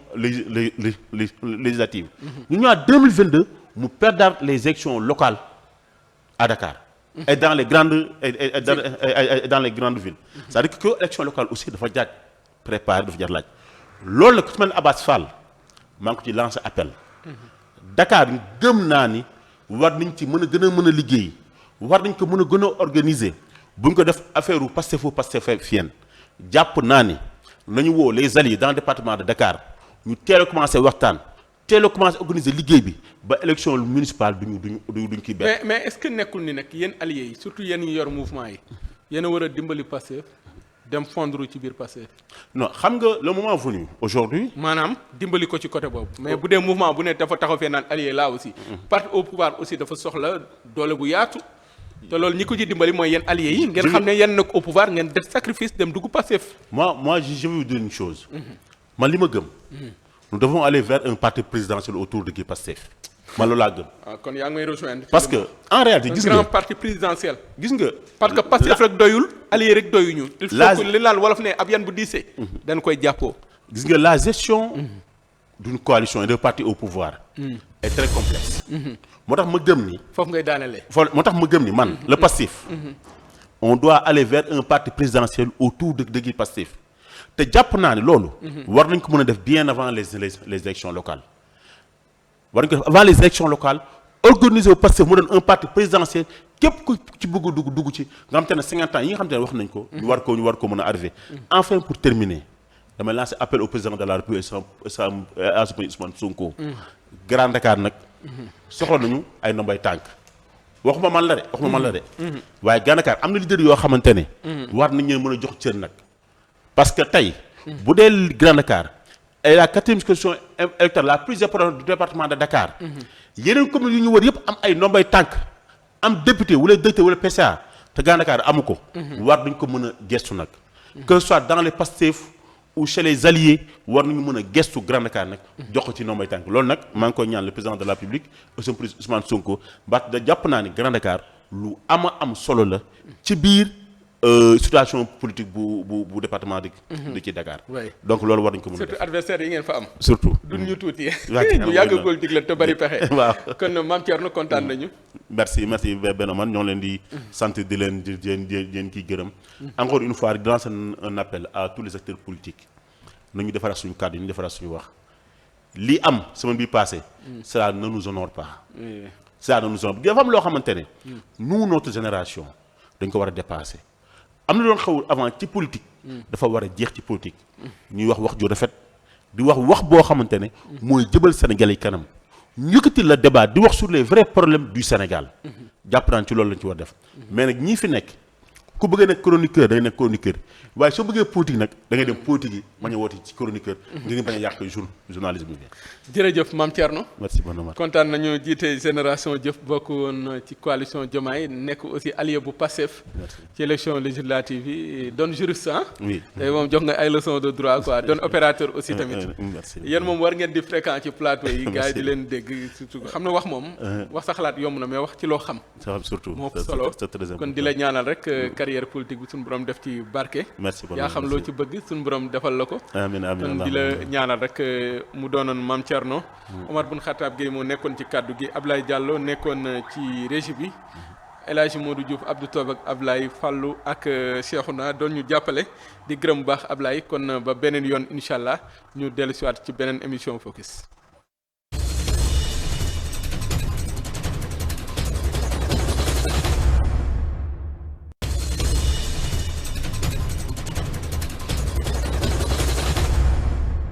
législatives. Nous, en 2022, nous perdons les élections locales à Dakar. Et dans les grandes, dans les grandes villes. C'est-à-dire que l'élection locale aussi, il faut préparer, il faut dire là. Lors de la Abbas Fall, maa ngi ko ci lancer appel. Dakar gëm naa ni war nañ ci mën a gën a mën a liggéey war nañ ko mën a gën a organiser bu ñu ko def affaire u Pastef-Fiène jàpp naa ni nañu woo les alliés dans le département de Dakar ñu teel a commencé waxtaan teel a commencé organiser liggéey bi ba élection municipale duñ kii benn. mais est-ce que nekkul ni nag yéen alliés yi surtout yéen ñi yor mouvement yi yéen a war a dimbali Pastef dem fondre ci biir Pastef. non xam nga le moment venu aujourd'hui maanaam dimbali ko ci côté boobu. mais bu dee mouvement bu ne dafa taxaw fee naan allié là aussi. parti au pouvoir aussi dafa soxla doole bu yaatu. te loolu ñi ko ci dimbali mooy yéen alliés yi. ngeen xam ne yéen nag au pouvoir ngeen def sacrifice dem dugg Pastef. moi je vais vous dire une chose. man li ma gëm. nous devons aller vers un parti présidentiel autour de qui Pastef. man loolu laa gëm. kon yaa ngi may rejoindre. parce que en réalité gis nga grand parti présidentiel. gis nga parce que Pastef rek doyul allié rek doyuñu. il faut que li laal wolof ne ab yan bu diisee. dañ koy jàppoo. gis nga la gestion d'une coalition et d'un parti au pouvoir est très complexe. moo tax ma gëm ni. foofu ngay daanelee. moo tax ma gëm ni man le Pastef. on doit aller vers un parti présidentiel autour de qui Pastef te jàpp naa ne loolu. war nañ ko mën a def bien avant les élections locales. war nañ ko def avant les élections locales organiser wu Pastef mu doon un parti présidentiel képp ku ci bëgg a dugg ci nga xam te ne 50 ans yi nga xam te ne wax nañ ko. ñu war ko mën a arriver. enfin pour terminer damay lancer appel au président de la République Ousmane Sonko. Grand Dakar nag. soxla nañu ay ndombay tànk. waxuma man la de. waaye Grand Dakar am na leader yoo xamante ne. war nañ leen mën a jox cër nag. parce que tey. bu dee Grand Dakar. et la 4e circonscription électorale la plus importante du département de Dakar. yeneen communes yu ñu wër yëpp am ay ndombay tànk am député wala directeur wala PCA te Grand Dakar amu ko. war nañ ko mën a gestu nag. que ce soit dans les Pastef ou chez les alliés war nañu mën a gestu Grand Dakar nag. jox ko ci ndombay tànk loolu nag maa ngi koy ñaan le président de la République Ousmane Sonko ba da jàpp naa ni Grand Dakar lu am solo la ci biir. situation politique bu département de ci Dakar. donc loolu war nañu ko mën a def surtout adversaire yi ngeen fa am. surtout duñ ñu tuuti. ñu yàgg politique la te bari pexe. waaw kon Mame Thierno kontaan nañu. merci benn man ñoo leen di sant di leen kii gërëm. encore une fois di lancer un appel à tous les acteurs politiques nañu defaraat suñu kàddu yi ñu defaraat suñu wax li am semaine bi passé ça ne nous honore pas. ça ne nous honore dafa am loo xamante ne. nous notre génération dañ ko war a dépasser. am na doon xawul avant ci politique. dafa war a jeex ci politique. ñuy wax ju rafet di wax boo xamante ne. mooy jëbal Sénégal yi kanam. ñu yëkkati la débat di wax sur les vrais problèmes du Sénégal. jàpp naan ci loolu lañ ci war def. mais nag ñii fi nekk ku bëggee nekk chroniqueur da ngay nekk chroniqueur waaye soo bëggee politique nag da ngay dem politique yi ma ñu woote ci chroniqueur. ngir bañ a yàq journalisme bi. jërëjëf Mame Thierno. merci beaucoup. kontaan nañu jiite génération jëf bokk woon ci coalition Diomaye nekk aussi allié bu Pastef. ci élection législative yi doon juriste ah. oui tey moom jox nga ay leçons de droit quoi doon opérateur aussi tamit. merci yéen moom war ngeen di fréquent ci plateau yi. gars yi di leen dégg surtout xam na wax moom. wax sa xalaat yomb na mais wax ci loo xam. surtout moo solo kon di la ñaanal rek carrière politique bi suñu borom def ci barke. merci beaucoup yaa xam loo ci bëgg suñu borom defal la ko. amiin amiin kon di la ñaanal rek mu doonoon Mame Thierno. Omar Bun Khattab Gueye moo nekkoon ci kaddu gi Ablaye Diallo nekkoon ci régie bi El Hadji Modou Diouf Abdou Tob ak Ablaye Fallou ak Cheikhouna doon ñu jàppale di gërëm bu baax Ablaye kon ba beneen yoon incha allah ñu dellu siwaat ci beneen émission Focus.